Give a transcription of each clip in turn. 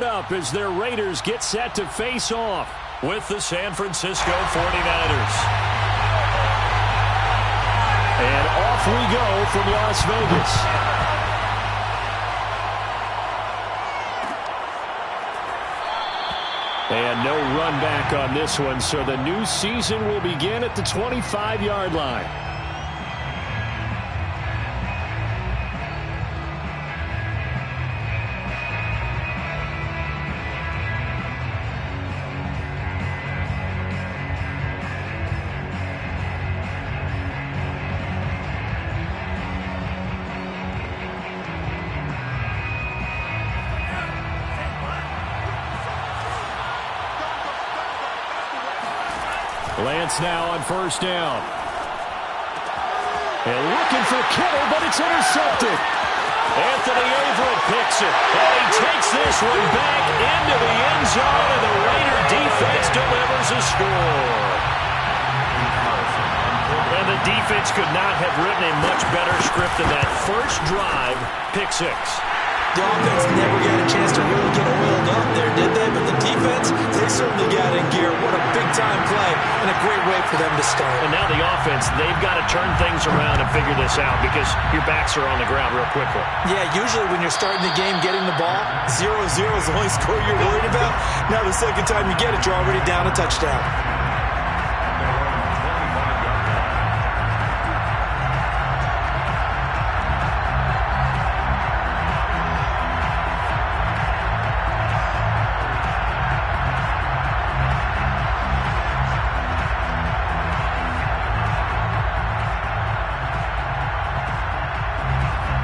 Up as their Raiders get set to face off with the San Francisco 49ers. And off we go from Las Vegas. And no run back on this one, so the new season will begin at the 25-yard line. Lance now on first down. And looking for Kittle, but it's intercepted. Anthony Averett picks it. And he takes this one back into the end zone, and the Raider defense delivers a score. And the defense could not have written a much better script than that first drive, pick six. The offense never got a chance to really get oiled up there, did they? But the defense, they certainly got in gear. What a big-time play and a great way for them to start. And now the offense, they've got to turn things around and figure this out because your backs are on the ground real quickly. Yeah, usually when you're starting the game getting the ball, 0-0 is the only score you're worried about. Now the second time you get it, you're already down a touchdown.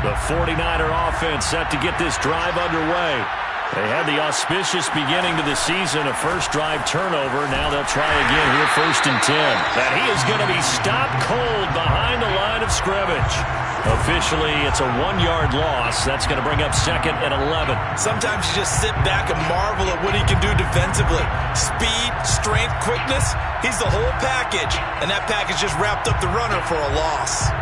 The 49er offense set to get this drive underway. They had the auspicious beginning to the season, a first drive turnover. Now they'll try again here, 1st and 10. That he is going to be stopped cold behind the line of scrimmage. Officially, it's a 1-yard loss. That's going to bring up 2nd and 11. Sometimes you just sit back and marvel at what he can do defensively. Speed, strength, quickness. He's the whole package. And that package just wrapped up the runner for a loss.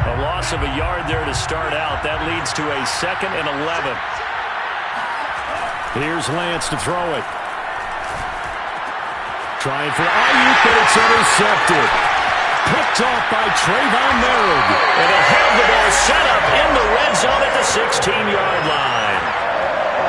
A loss of a yard there to start out. That leads to a 2nd and 11. Here's Lance to throw it. Trying for Ayuk, but it's intercepted. Picked off by Trayvon Merrick. And he'll have the ball set up in the red zone at the 16-yard line.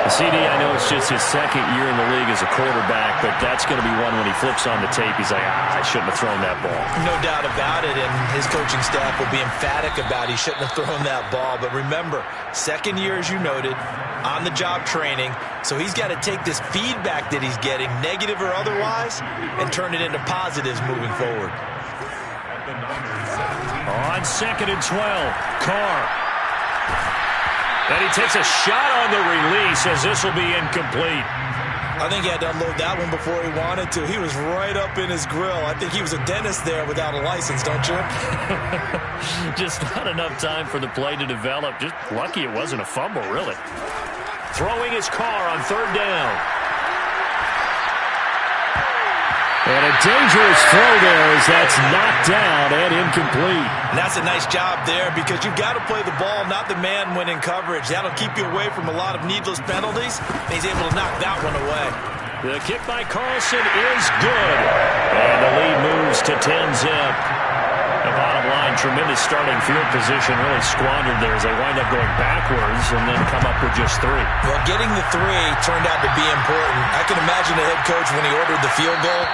CD, I know it's just his 2nd year in the league as a quarterback, but that's going to be one when he flips on the tape. He's like, I shouldn't have thrown that ball. No doubt about it, and his coaching staff will be emphatic about he shouldn't have thrown that ball. But remember, 2nd year, as you noted, on-the-job training, so he's got to take this feedback that he's getting, negative or otherwise, and turn it into positives moving forward. On 2nd and 12, Carr. And he takes a shot on the release as this will be incomplete. I think he had to unload that one before he wanted to. He was right up in his grill. I think he was a dentist there without a license, don't you? Just not enough time for the play to develop. Just lucky it wasn't a fumble, really. Throwing his Carr on 3rd down. And a dangerous throw there as that's knocked down and incomplete. And that's a nice job there because you've got to play the ball, not the man when in coverage. That'll keep you away from a lot of needless penalties. He's able to knock that one away. The kick by Carlson is good. And the lead moves to 10-zip. The bottom line, tremendous starting field position, really squandered there as they wind up going backwards and then come up with just 3. Well, getting the 3 turned out to be important. I can imagine the head coach when he ordered the field goal.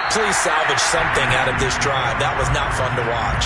Please salvage something out of this drive. That was not fun to watch.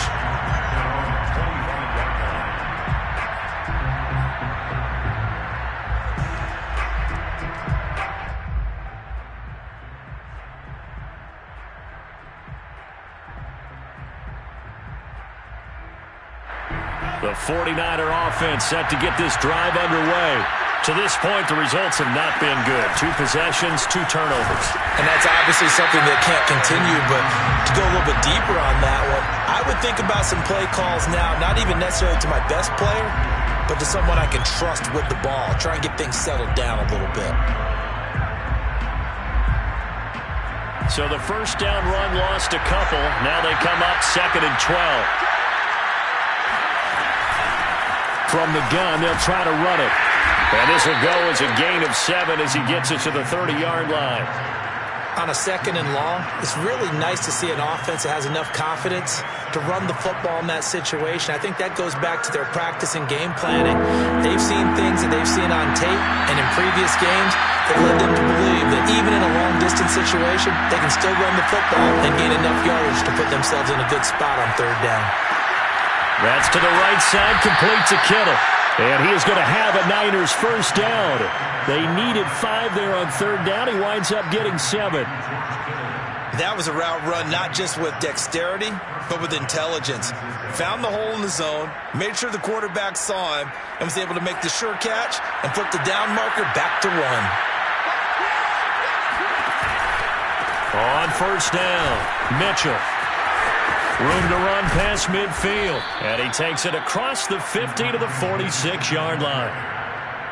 The 49er offense set to get this drive underway. To this point, the results have not been good. 2 possessions, 2 turnovers. And that's obviously something that can't continue, but to go a little bit deeper on that one, I would think about some play calls now, not even necessarily to my best player, but to someone I can trust with the ball. Try and get things settled down a little bit. So the first down run lost a couple. Now they come up 2nd and 12. From the gun, they'll try to run it. And this will go as a gain of 7 as he gets it to the 30-yard line. On a 2nd and long, it's really nice to see an offense that has enough confidence to run the football in that situation. I think that goes back to their practice and game planning. They've seen things that they've seen on tape and in previous games that led them to believe that even in a long-distance situation, they can still run the football and gain enough yardage to put themselves in a good spot on 3rd down. That's to the right side, complete to Kittle. And he is going to have a Niners first down. They needed 5 there on 3rd down. He winds up getting 7. That was a route run not just with dexterity, but with intelligence. Found the hole in the zone, made sure the quarterback saw him, and was able to make the sure catch and put the down marker back to run. On 1st down, Mitchell. Room to run past midfield. And he takes it across the 50 to the 46-yard line.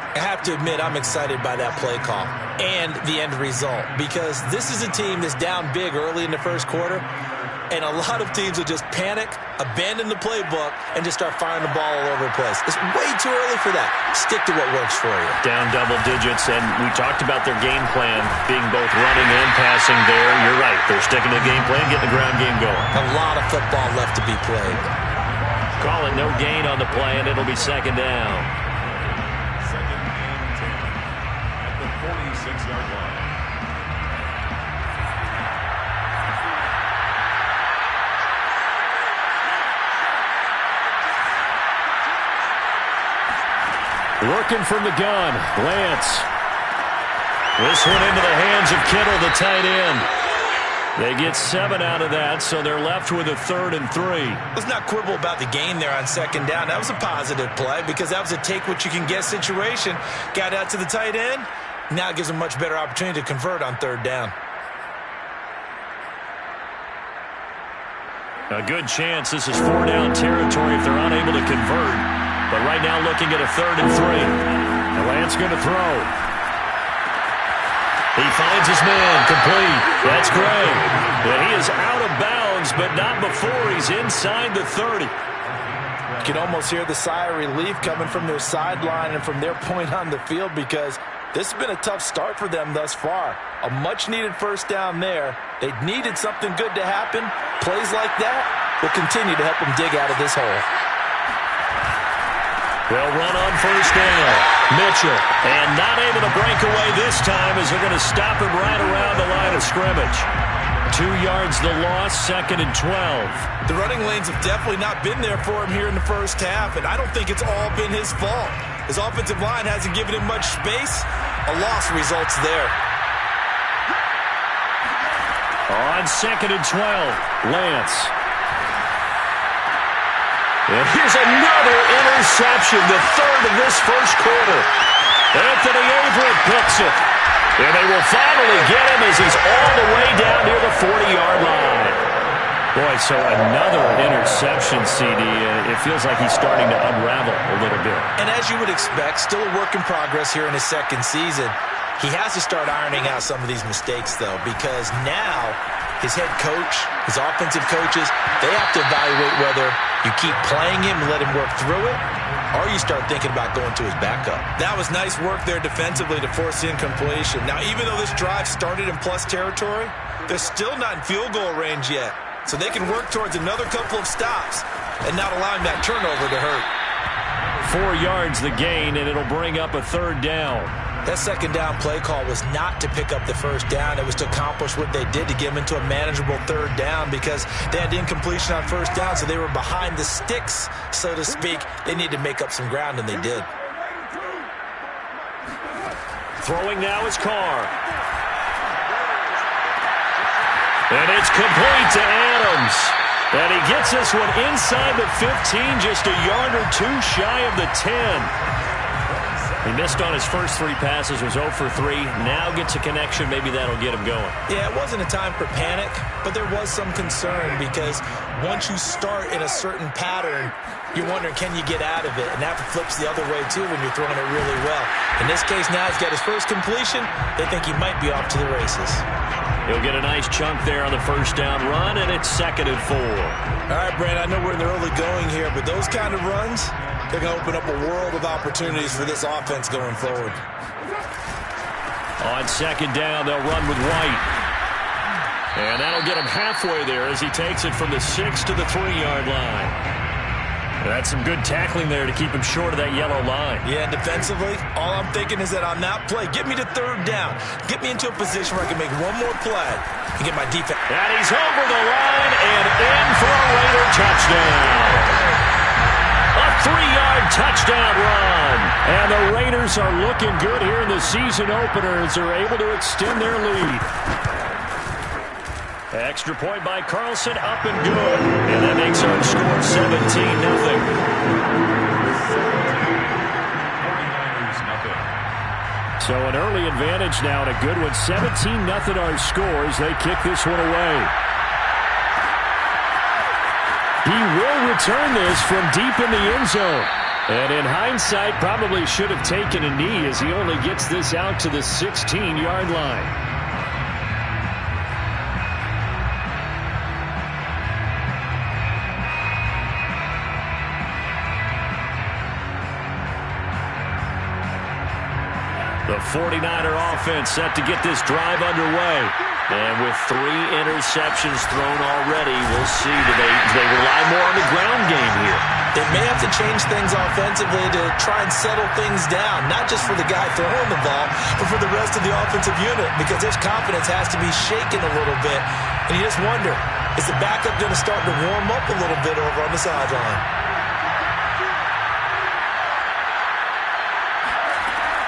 I have to admit, I'm excited by that play call and the end result, because this is a team that's down big early in the 1st quarter, and a lot of teams will just panic, abandon the playbook, and just start firing the ball all over the place. It's way too early for that. Stick to what works for you. Down double digits, and we talked about their game plan being both running and passing there. You're right. They're sticking to the game plan, getting the ground game going. A lot of football left to be played. Call it no gain on the play, and it'll be 2nd down. Looking from the gun, Lance. This one into the hands of Kittle, the tight end. They get 7 out of that, so they're left with a 3rd and 3. Let's not quibble about the gain there on 2nd down. That was a positive play because that was a take-what-you-can-get situation. Got out to the tight end. Now it gives them a much better opportunity to convert on 3rd down. A good chance this is 4-down territory if they're unable to convert. But right now looking at a 3rd and 3. And Lance going to throw. He finds his man, complete. That's great. And he is out of bounds, but not before he's inside the 30. You can almost hear the sigh of relief coming from their sideline and from their point on the field, because this has been a tough start for them thus far. A much-needed 1st down there. They needed something good to happen. Plays like that will continue to help them dig out of this hole. They'll run on 1st down. Mitchell. And not able to break away this time as they're going to stop him right around the line of scrimmage. 2 yards the loss, 2nd and 12. The running lanes have definitely not been there for him here in the 1st half, and I don't think it's all been his fault. His offensive line hasn't given him much space. A loss results there. On 2nd and 12, Lance. And here's another interception, the 3rd of this 1st quarter. Anthony Averett picks it. And they will finally get him as he's all the way down near the 40-yard line. Boy, so another interception, CD. It feels like he's starting to unravel a little bit. And as you would expect, still a work in progress here in his 2nd season. He has to start ironing out some of these mistakes, though, because now his head coach, his offensive coaches, they have to evaluate whether you keep playing him and let him work through it, or you start thinking about going to his backup. That was nice work there defensively to force the incompletion. Now, even though this drive started in plus territory, they're still not in field goal range yet. So they can work towards another couple of stops and not allowing that turnover to hurt. 4 yards the gain, and it'll bring up a 3rd down. That 2nd down play call was not to pick up the 1st down. It was to accomplish what they did, to get them into a manageable 3rd down, because they had incompletion on 1st down, so they were behind the sticks, so to speak. They needed to make up some ground, and they did. Throwing now is Carr. And it's complete to Adams. And he gets this one inside the 15, just a yard or 2 shy of the 10. He missed on his first 3 passes, was 0 for 3. Now gets a connection. Maybe that'll get him going. Yeah, it wasn't a time for panic, but there was some concern, because once you start in a certain pattern, you're wondering, can you get out of it? And that flips the other way, too, when you're throwing it really well. In this case, now he's got his first completion. They think he might be off to the races. He'll get a nice chunk there on the 1st down run, and it's 2nd and 4. All right, Brandon, I know we're in the early going here, but those kind of runs, they're going to open up a world of opportunities for this offense going forward. On second down, they'll run with White. And that'll get him halfway there as he takes it from the 6 to the 3-yard line. That's some good tackling there to keep him short of that yellow line. Yeah, and defensively, all I'm thinking is that on that play, get me to third down. Get me into a position where I can make one more play and get my defense. And he's over the line and in for a Raider touchdown. A 3-yard touchdown run. And the Raiders are looking good here in the season opener as they're able to extend their lead. Extra point by Carlson, up and good. And that makes our score 17-0. So an early advantage now and a good one. 17-0 our score as they kick this one away. He will return this from deep in the end zone. And in hindsight, probably should have taken a knee as he only gets this out to the 16-yard line. The 49er offense set to get this drive underway. And with 3 interceptions thrown already, we'll see. Do they rely more on the ground game here? They may have to change things offensively to try and settle things down, not just for the guy throwing the ball, but for the rest of the offensive unit, because their confidence has to be shaken a little bit. And you just wonder, is the backup going to start to warm up a little bit over on the sideline?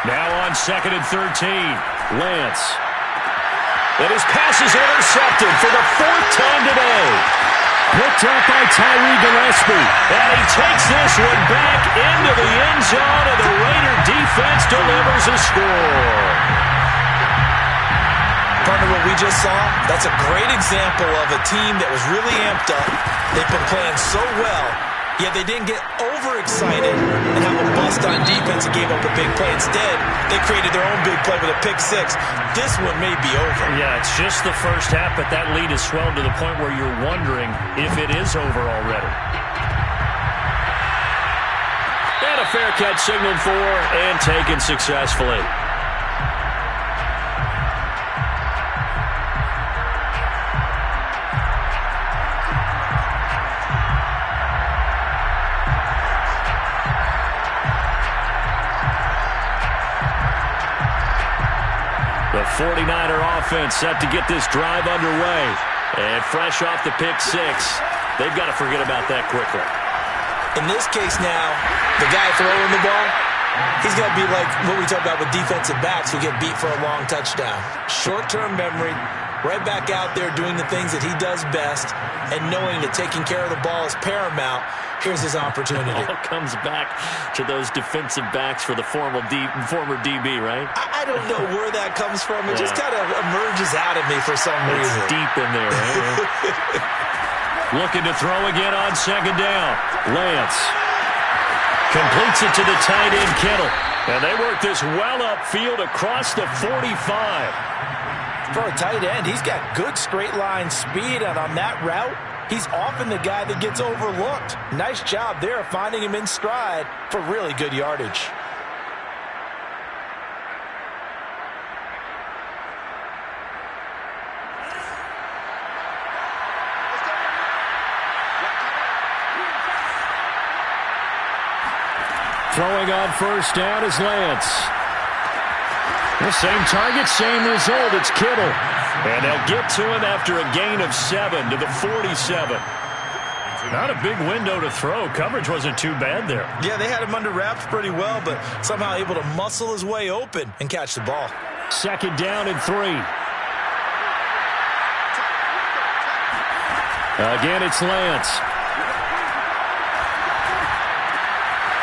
Now on 2nd and 13, Lance. And his pass is intercepted for the 4th time today. Picked up by Tyree Gillespie. And he takes this one back into the end zone, and the Raider defense delivers a score. Partner, what we just saw, that's a great example of a team that was really amped up. They've been playing so well, yet they didn't get overexcited and have a bust on defense and gave up a big play. Instead, they created their own big play with a pick 6. This one may be over. Yeah, it's just the first half, but that lead has swelled to the point where you're wondering if it is over already. And a fair catch signaled for and taken successfully. The 49er offense set to get this drive underway. And fresh off the pick 6, they've got to forget about that quickly. In this case now, the guy throwing the ball, he's got to be like what we talk about with defensive backs who get beat for a long touchdown. Short-term memory, right back out there doing the things that he does best, and knowing that taking care of the ball is paramount. Here's his opportunity. It all comes back to those defensive backs for the former DB, right? I don't know where that comes from. It just kind of emerges out of me for some reason. It's deep in there. Right? Looking to throw again on 2nd down. Lance completes it to the tight end, Kittle. And they work this well upfield across the 45. For a tight end, he's got good straight line speed, and on that route, he's often the guy that gets overlooked. Nice job there finding him in stride for really good yardage. Throwing on 1st down is Lance. The same target, same result. It's Kittle. And they'll get to him after a gain of 7 to the 47. Not a big window to throw. Coverage wasn't too bad there. Yeah, they had him under wraps pretty well, but somehow able to muscle his way open and catch the ball. 2nd down and 3. Again, it's Lance.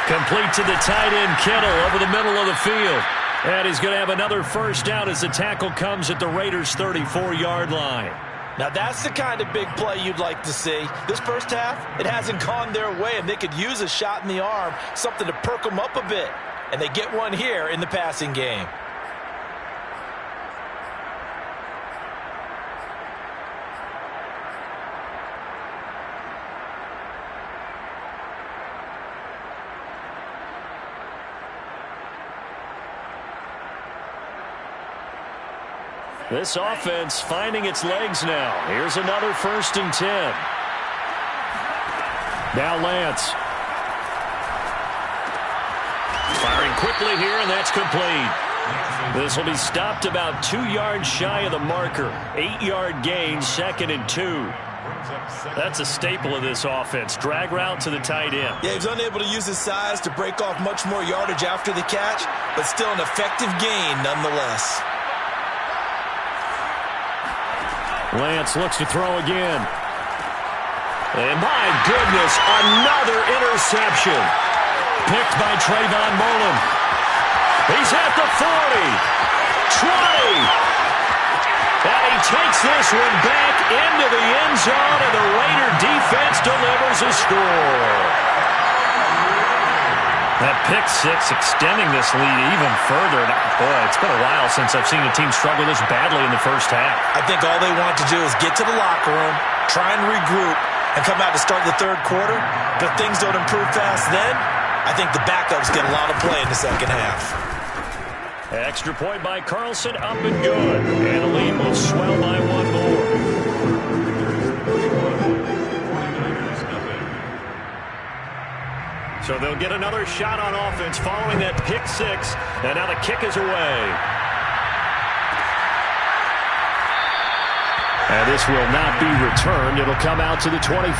Complete to the tight end, Kittle, over the middle of the field. And he's going to have another 1st down as the tackle comes at the Raiders' 34-yard line. Now, that's the kind of big play you'd like to see. This first half, it hasn't gone their way, and they could use a shot in the arm, something to perk them up a bit. And they get one here in the passing game. This offense finding its legs now. Here's another 1st and 10. Now Lance. Firing quickly here, and that's complete. This will be stopped about 2 yards shy of the marker. 8-yard gain, 2nd and 2. That's a staple of this offense. Drag route to the tight end. Yeah, he was unable to use his size to break off much more yardage after the catch, but still an effective gain nonetheless. Lance looks to throw again. And my goodness, another interception. Picked by Trayvon Mullen. He's at the 40. 20. And he takes this one back into the end zone, and the Raider defense delivers a score. That pick six extending this lead even further. Boy, it's been a while since I've seen a team struggle this badly in the first half. I think all they want to do is get to the locker room, try and regroup, and come out to start the third quarter. But if things don't improve fast then, I think the backups get a lot of play in the second half. Extra point by Carlson, up and good. And the lead will swell by one more. So they'll get another shot on offense following that pick six. And now the kick is away. And this will not be returned. It'll come out to the 25.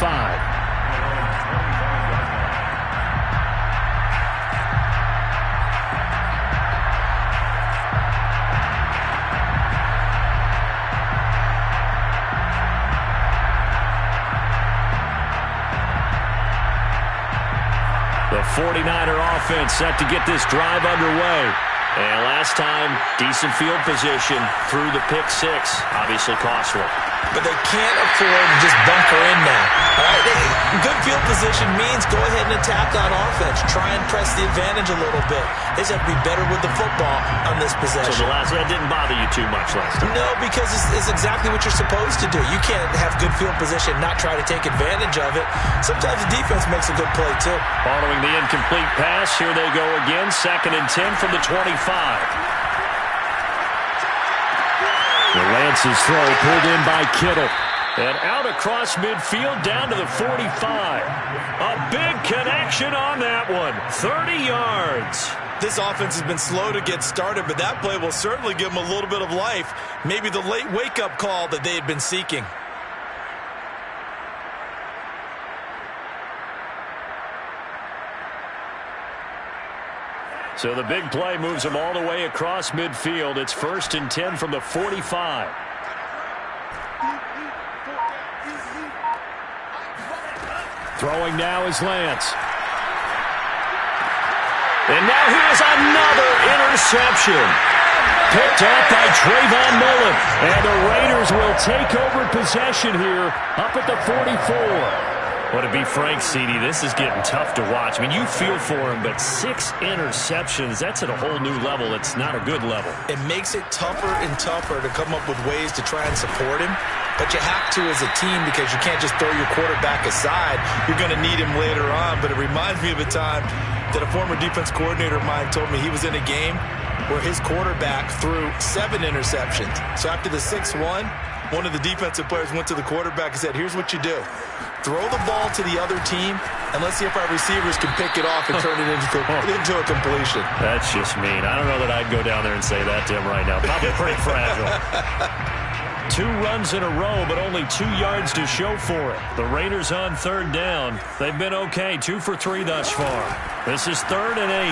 The 49er offense set to get this drive underway. And last time, decent field position through the pick six. Obviously costly. But they can't afford to just bunker in now. All right? Good field position means go ahead and attack on offense. Try and press the advantage a little bit. They just have to be better with the football on this possession. So that didn't bother you too much last time? No, because it's exactly what you're supposed to do. You can't have good field position and not try to take advantage of it. Sometimes the defense makes a good play, too. Following the incomplete pass, here they go again. 2nd and 10 from the 25. The Lance's throw pulled in by Kittle. And out across midfield down to the 45. A big connection on that one. 30 yards. This offense has been slow to get started, but that play will certainly give them a little bit of life. Maybe the late wake-up call that they had been seeking. So the big play moves them all the way across midfield. It's 1st and 10 from the 45. Throwing now is Lance. And now here's another interception. Picked up by Trayvon Mullen. And the Raiders will take over possession here up at the 44. Well, to be frank, CD, this is getting tough to watch. I mean, you feel for him, but 6 interceptions, that's at a whole new level. It's not a good level. It makes it tougher and tougher to come up with ways to try and support him. But you have to as a team because you can't just throw your quarterback aside. You're going to need him later on. But it reminds me of a time that a former defense coordinator of mine told me he was in a game where his quarterback threw 7 interceptions. So after the 6th one of the defensive players went to the quarterback and said, here's what you do. Throw the ball to the other team, and let's see if our receivers can pick it off and turn it into a completion. That's just mean. I don't know that I'd go down there and say that to him right now. Probably pretty fragile. 2 runs in a row, but only 2 yards to show for it. The Raiders on 3rd down. They've been okay, 2 for 3 thus far. This is 3rd and 8.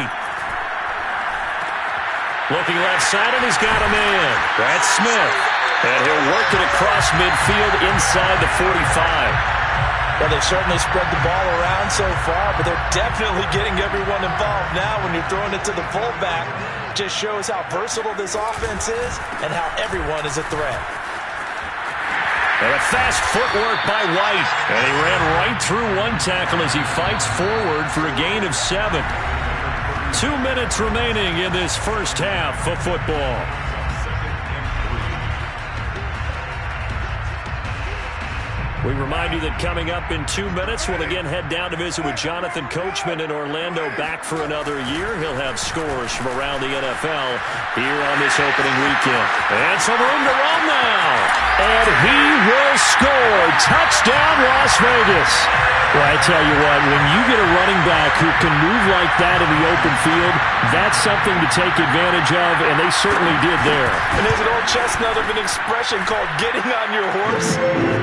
Looking left side, and he's got a man. That's Smith. And he'll work it across midfield inside the 45. Well, they've certainly spread the ball around so far, but they're definitely getting everyone involved now when you're throwing it to the fullback. Just shows how versatile this offense is and how everyone is a threat. And a fast footwork by White. And he ran right through one tackle as he fights forward for a gain of 7. 2 minutes remaining in this first half of football. We remind you that coming up in 2 minutes, we'll again head down to visit with Jonathan Coachman in Orlando, back for another year. He'll have scores from around the NFL here on this opening weekend. And some room to run now. And he will score. Touchdown, Las Vegas. Well, I tell you what, when you get a running back who can move like that in the open field, that's something to take advantage of, and they certainly did there. And there's an old chestnut of an expression called getting on your horse.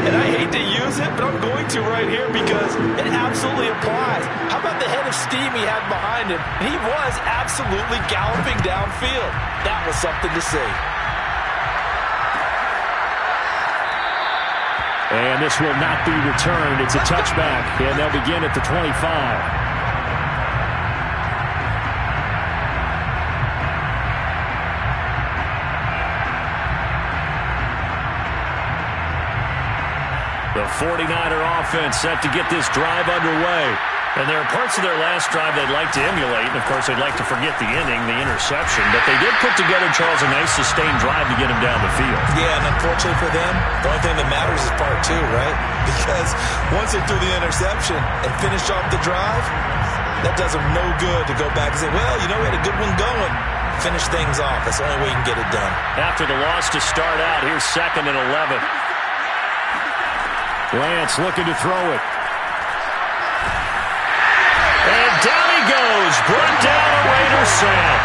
And I hate to use it, but I'm going to right here because it absolutely applies. How about the head of steam he had behind him? He was absolutely galloping downfield. That was something to see. And this will not be returned. It's a touchback, and they'll begin at the 25. The 49er offense set to get this drive underway. And there are parts of their last drive they'd like to emulate. And, of course, they'd like to forget the inning, the interception. But they did put together, Charles, a nice sustained drive to get him down the field. Yeah, and unfortunately for them, the only thing that matters is part two, right? Because once they threw the interception and finished off the drive, that does them no good to go back and say, well, you know, we had a good one going. Finish things off. That's the only way you can get it done. After the loss to start out, here's 2nd and 11. Lance looking to throw it. And down he goes. Brought down a Raider sack.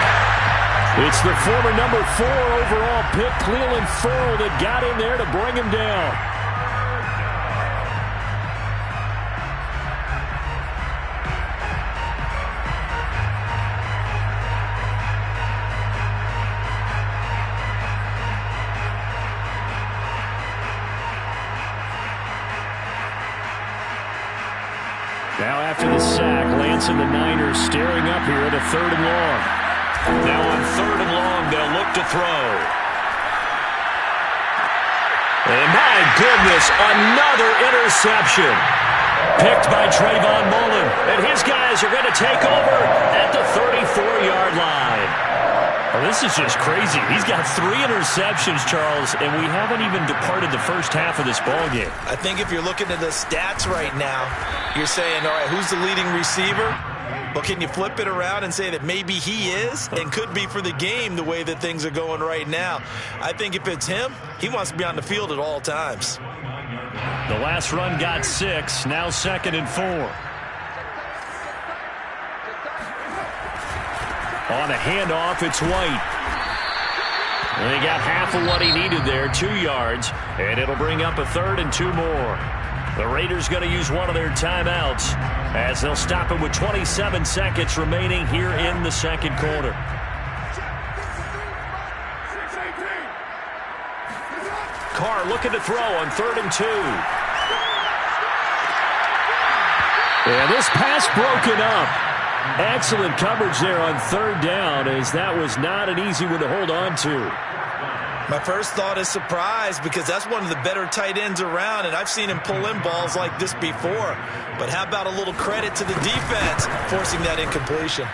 It's the former number 4 overall pick, Cleveland Ferrell, that got in there to bring him down. Now after the sack, Lance and the Niners staring up here at a 3rd and long. Now on 3rd and long, they'll look to throw. And my goodness, another interception. Picked by Trayvon Mullen. And his guys are going to take over at the 34-yard line. Well, this is just crazy. He's got 3 interceptions, Charles, and we haven't even departed the first half of this ballgame. I think if you're looking at the stats right now, you're saying, all right, who's the leading receiver? Well, can you flip it around and say that maybe he is and could be for the game the way that things are going right now? I think if it's him, he wants to be on the field at all times. The last run got 6, now 2nd and 4. On a handoff, it's White. And he got half of what he needed there, 2 yards, and it'll bring up a 3rd and 2 more. The Raiders going to use one of their timeouts as they'll stop it with 27 seconds remaining here in the 2nd quarter. Carr looking to throw on 3rd and 2. And this pass broken up. Excellent coverage there on 3rd down, as that was not an easy one to hold on to. My first thought is surprise, because that's one of the better tight ends around, and I've seen him pull in balls like this before. But how about a little credit to the defense forcing that incompletion?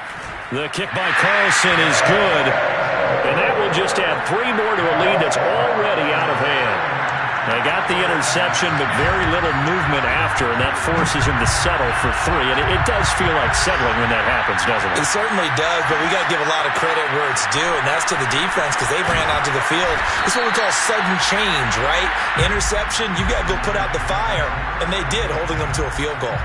The kick by Carlson is good, and that will just add 3 more to a lead that's already out of hand. They got the interception, but very little movement after, and that forces him to settle for 3. And it does feel like settling when that happens, doesn't it? It certainly does, but we got to give a lot of credit where it's due, and that's to the defense, because they ran onto the field. This is what we call sudden change, right? Interception, you got to go put out the fire, and they did, holding them to a field goal.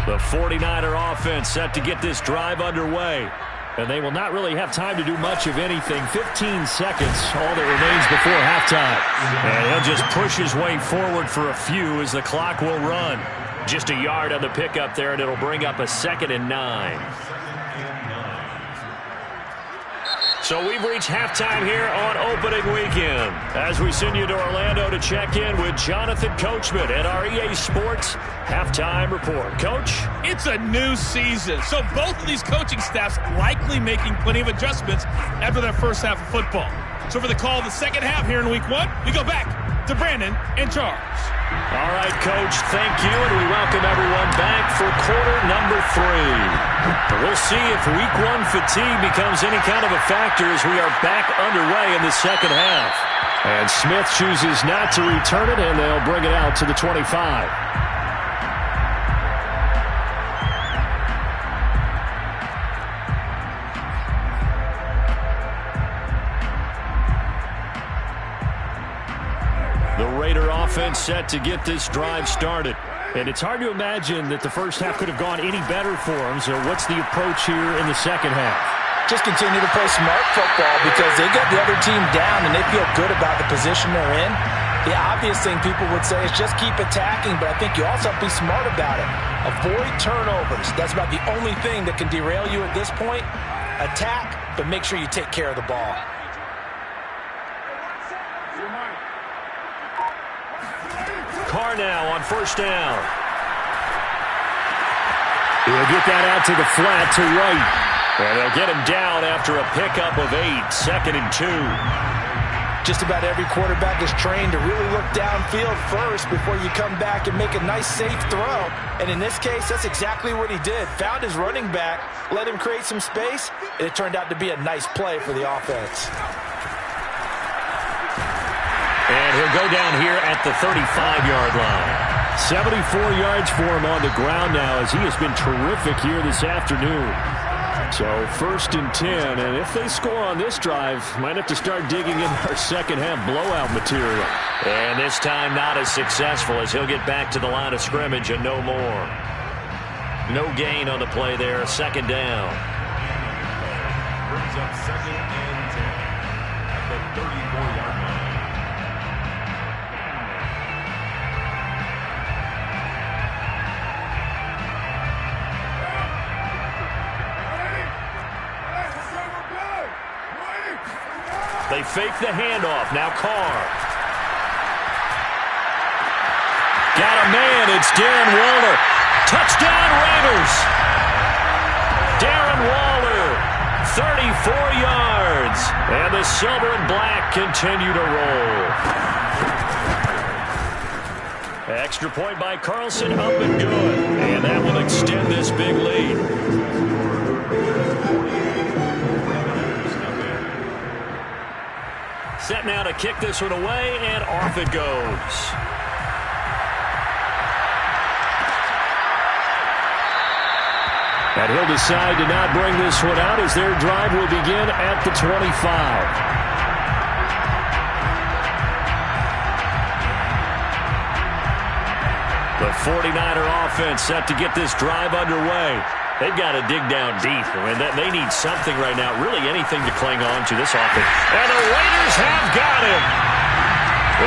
The 49er offense set to get this drive underway. And they will not really have time to do much of anything. 15 seconds, all that remains before halftime. And he'll just push his way forward for a few as the clock will run. Just a yard on the pickup there, and it'll bring up a 2nd and 9. So we've reached halftime here on opening weekend as we send you to Orlando to check in with Jonathan Coachman at our EA Sports Halftime Report. Coach? It's a new season, so both of these coaching staffs likely making plenty of adjustments after their first half of football. So for the call of the second half here in Week 1, we go back to Brandon and Charles. All right, Coach, thank you, and we welcome everyone back for quarter number 3. We'll see if Week 1 fatigue becomes any kind of a factor as we are back underway in the second half. And Smith chooses not to return it, and they'll bring it out to the 25. The Raider offense set to get this drive started. And it's hard to imagine that the first half could have gone any better for them. So what's the approach here in the second half? Just continue to play smart football because they got the other team down and they feel good about the position they're in. The obvious thing people would say is just keep attacking, but I think you also have to be smart about it. Avoid turnovers. That's about the only thing that can derail you at this point. Attack, but make sure you take care of the ball. Carr now on first down. He'll get that out to the flat to Wright. And they'll get him down after a pickup of 8, 2nd and 2. Just about every quarterback is trained to really look downfield first before you come back and make a nice, safe throw. And in this case, that's exactly what he did. Found his running back, let him create some space, and it turned out to be a nice play for the offense. And he'll go down here at the 35-yard line. 74 yards for him on the ground now as he has been terrific here this afternoon. So 1st and 10, and if they score on this drive, might have to start digging in our second half blowout material. And this time not as successful as he'll get back to the line of scrimmage and no more. No gain on the play there, 2nd down. Brings up 2nd and 10 at the 34-yard line. They fake the handoff. Now Carr. Got a man. It's Darren Waller. Touchdown Raiders. Darren Waller, 34 yards. And the silver and black continue to roll. Extra point by Carlson, up and good. And that will extend this big lead. Set now to kick this one away, and off it goes. And he'll decide to not bring this one out as their drive will begin at the 25. The 49er offense set to get this drive underway. They've got to dig down deep. I mean, they need something right now, really anything to cling on to this offense. And the Raiders have got him.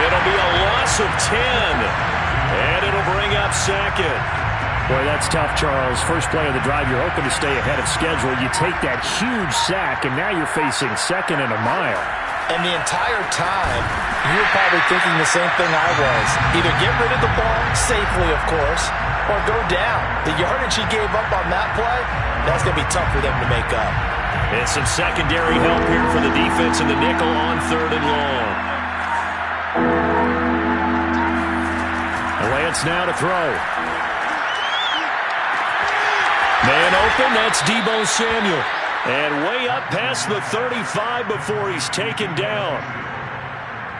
It'll be a loss of 10. And it'll bring up 2nd. Boy, that's tough, Charles. First play of the drive, you're hoping to stay ahead of schedule. You take that huge sack, and now you're facing 2nd and a mile. And the entire time, you were probably thinking the same thing I was. Either get rid of the ball, safely of course, or go down. The yardage he gave up on that play, that's going to be tough for them to make up. And some secondary help here for the defense in the nickel on 3rd and long. Lance now to throw. Man open, that's Deebo Samuel. And way up past the 35 before he's taken down.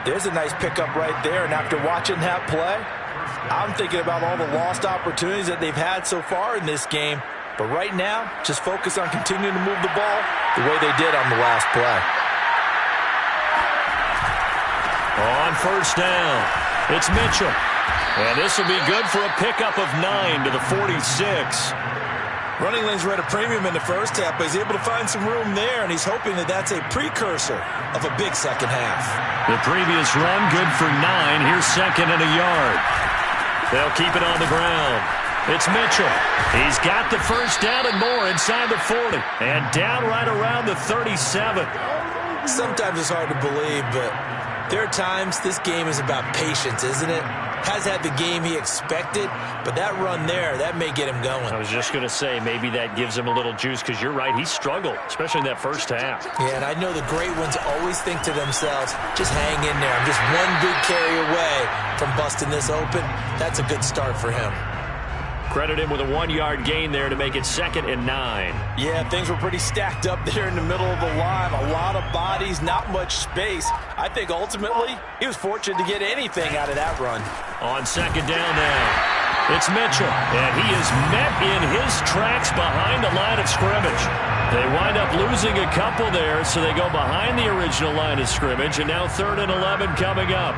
There's a nice pickup right there, and after watching that play, I'm thinking about all the lost opportunities that they've had so far in this game. But right now, just focus on continuing to move the ball the way they did on the last play. On first down, it's Mitchell. And this will be good for a pickup of 9 to the 46. Running lanes were at a premium in the first half, but he's able to find some room there, and he's hoping that that's a precursor of a big second half. The previous run, good for 9. Here's 2nd and a yard. They'll keep it on the ground. It's Mitchell. He's got the first down and more inside the 40. And down right around the 37. Sometimes it's hard to believe, but there are times this game is about patience, isn't it? Has had the game he expected, but that run there, that may get him going. I was just going to say, maybe that gives him a little juice, because you're right, he struggled, especially in that first half. Yeah, and I know the great ones always think to themselves, just hang in there. I'm just one big carry away from busting this open. That's a good start for him. Credit him with a 1-yard gain there to make it 2nd and 9. Yeah, things were pretty stacked up there in the middle of the line. A lot of bodies, not much space. I think ultimately he was fortunate to get anything out of that run. On 2nd down now, it's Mitchell, and he is met in his tracks behind the line of scrimmage. They wind up losing a couple there, so they go behind the original line of scrimmage, and now 3rd and 11 coming up.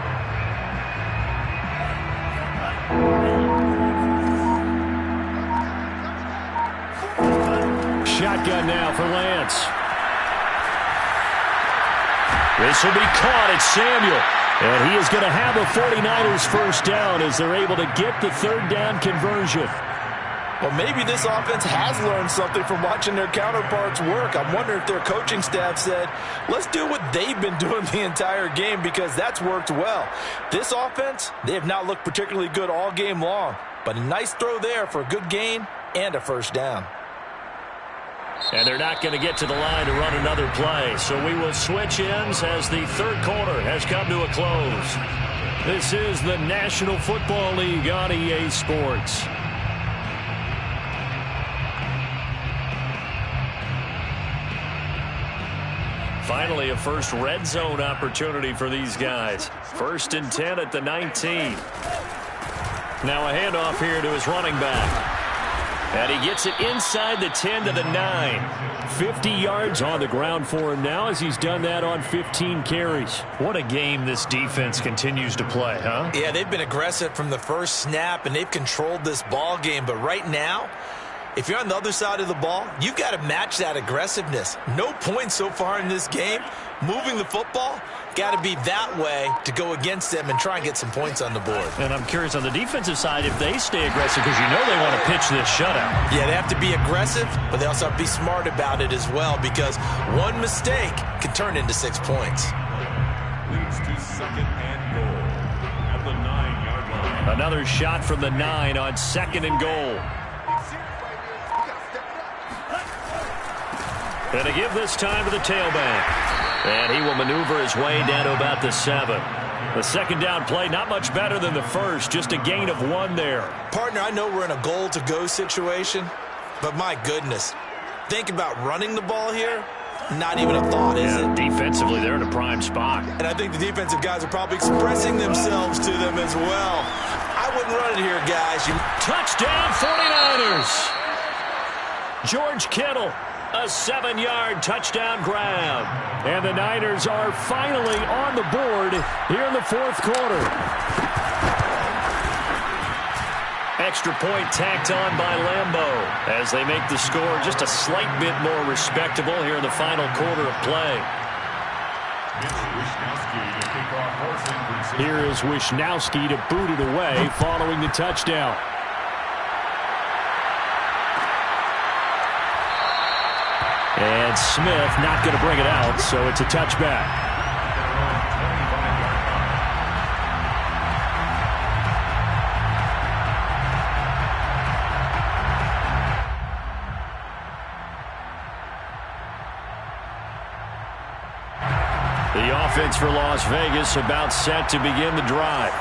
Shotgun now for Lance. This will be caught. It's Samuel. And he is going to have a 49ers first down as they're able to get the 3rd down conversion. Well, maybe this offense has learned something from watching their counterparts work. I'm wondering if their coaching staff said, let's do what they've been doing the entire game, because that's worked well. This offense, they have not looked particularly good all game long, but a nice throw there for a good gain and a first down. And they're not going to get to the line to run another play. So we will switch ends as the 3rd quarter has come to a close. This is the National Football League on EA Sports. Finally, a first red zone opportunity for these guys. 1st and 10 at the 19. Now a handoff here to his running back. And he gets it inside the 10 to the 9. 50 yards on the ground for him now as he's done that on 15 carries. What a game this defense continues to play, huh? Yeah, they've been aggressive from the first snap, and they've controlled this ball game. But right now, if you're on the other side of the ball, you've got to match that aggressiveness. No points so far in this game. Moving the football, got to be that way to go against them and try and get some points on the board. And I'm curious on the defensive side if they stay aggressive, because you know they want to pitch this shutout. Yeah, they have to be aggressive, but they also have to be smart about it as well, because one mistake can turn into 6 points. Leads to 2nd and goal at the 9-yard line. Another shot from the 9 on 2nd and goal. And to give this time to the tailback. And he will maneuver his way down to about the 7. The 2nd down play, not much better than the first, just a gain of 1 there. Partner, I know we're in a goal-to-go situation, but my goodness, think about running the ball here. Not even a thought, is it? Defensively, they're in a prime spot. And I think the defensive guys are probably expressing themselves to them as well. I wouldn't run it here, guys. Touchdown, 49ers! George Kittle. A 7-yard touchdown grab. And the Niners are finally on the board here in the 4th quarter. Extra point tacked on by Lambeau as they make the score just a slight bit more respectable here in the final quarter of play. Here is Wishnowski to boot it away following the touchdown. And Smith not going to bring it out, so it's a touchback. The offense for Las Vegas about set to begin the drive.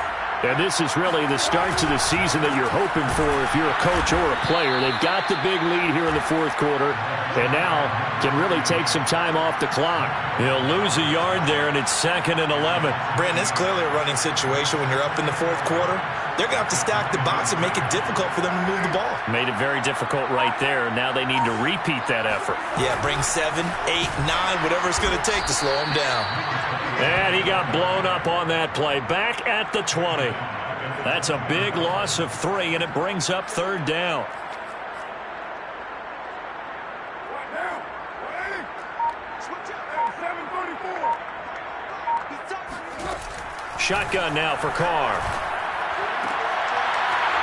And this is really the start to the season that you're hoping for if you're a coach or a player. They've got the big lead here in the 4th quarter, and now can really take some time off the clock. He'll lose a yard there, and it's 2nd and 11. Brandon, it's clearly a running situation when you're up in the 4th quarter. They're going to have to stack the box and make it difficult for them to move the ball. Made it very difficult right there. Now they need to repeat that effort. Yeah, bring 7, 8, 9, whatever it's going to take to slow them down. And he got blown up on that play. Back at the 20. That's a big loss of 3, and it brings up 3rd down. Shotgun now for Carr.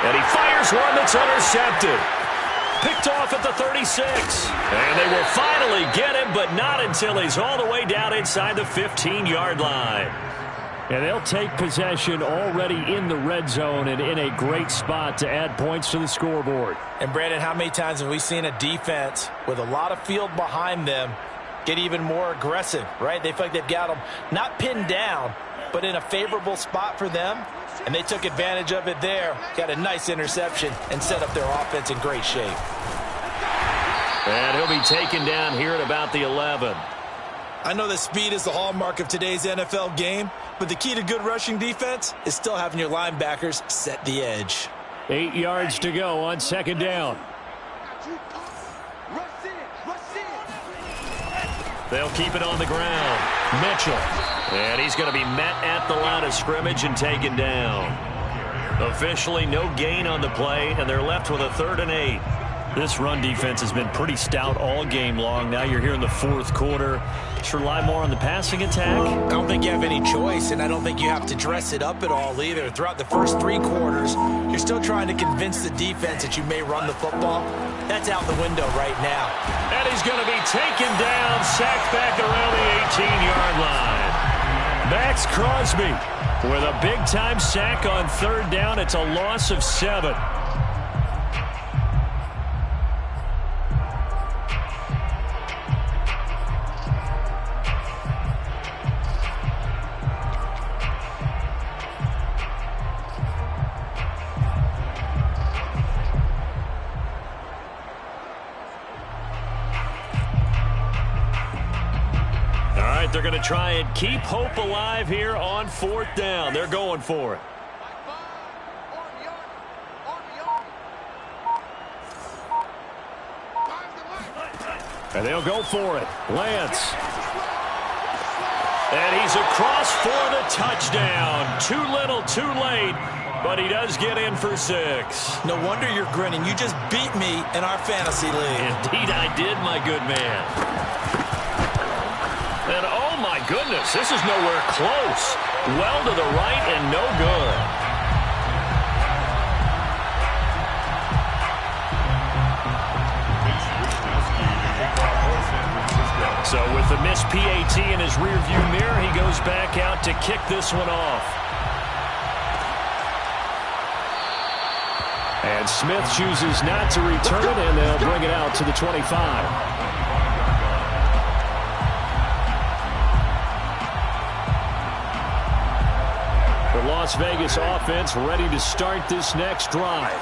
And he fires one that's intercepted. picked off at the 36. And they will finally get him, but not until he's all the way down inside the 15-yard line. And they'll take possession already in the red zone and in a great spot to add points to the scoreboard. And, Brandon, how many times have we seen a defense with a lot of field behind them get even more aggressive, right? They feel like they've got them not pinned down, but in a favorable spot for them. And they took advantage of it there. Got a nice interception and set up their offense in great shape. And he'll be taken down here at about the 11. I know that speed is the hallmark of today's NFL game, but the key to good rushing defense is still having your linebackers set the edge. 8 yards to go on second down. They'll keep it on the ground. Mitchell. And he's going to be met at the line of scrimmage and taken down. Officially no gain on the play, and they're left with a 3rd and 8. This run defense has been pretty stout all game long. Now you're here in the 4th quarter. Should rely more on the passing attack? I don't think you have any choice, and I don't think you have to dress it up at all either. Throughout the first 3 quarters, you're still trying to convince the defense that you may run the football. That's out the window right now. And he's going to be taken down, sacked back around the 18-yard line. Max Crosby with a big-time sack on 3rd down. It's a loss of 7. They're going to try and keep hope alive here on 4th down. They're going for it. And they'll go for it. Lance. And he's across for the touchdown. Too little, too late. But he does get in for 6. No wonder you're grinning. You just beat me in our fantasy league. Indeed I did, my good man. And oh my goodness, this is nowhere close. Well to the right and no good. So with the missed PAT in his rearview mirror, he goes back out to kick this one off. And Smith chooses not to return it, and they'll bring it out to the 25. Las Vegas offense ready to start this next drive.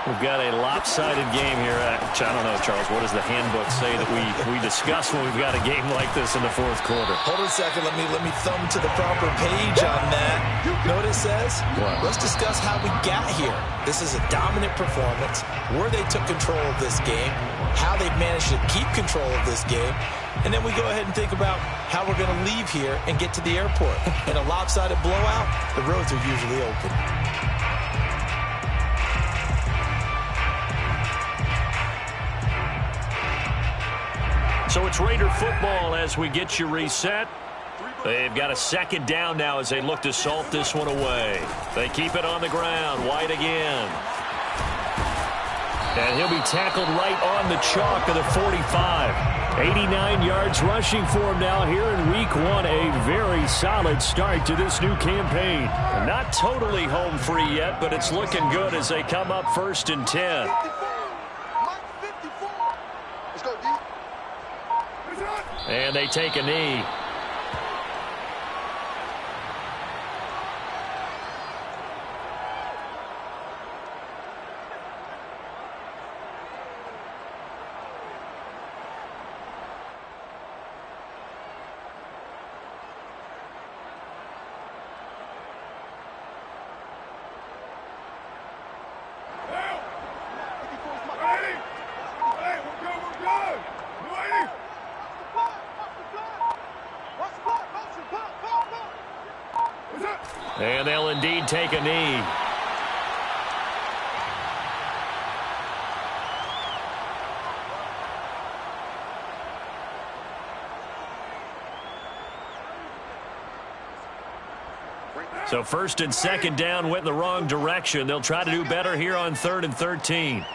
We've got a lopsided game here. I don't know, Charles, what does the handbook say that we discuss when we've got a game like this in the 4th quarter? Hold on a second. Let me thumb to the proper page on that. Know what it says? What? Let's discuss how we got here. This is a dominant performance, where they took control of this game, how they've managed to keep control of this game, and then we go ahead and think about how we're going to leave here and get to the airport. In a lopsided blowout, the roads are usually open. So it's Raider football as we get you reset. They've got a 2nd down now as they look to salt this one away. They keep it on the ground. White again. And he'll be tackled right on the chalk of the 45. 89 yards rushing for him now here in week 1. A very solid start to this new campaign. Not totally home free yet, but it's looking good as they come up 1st and 10. And they take a knee. And they'll indeed take a knee. So 1st and 2nd down went in the wrong direction. They'll try to do better here on 3rd and 13.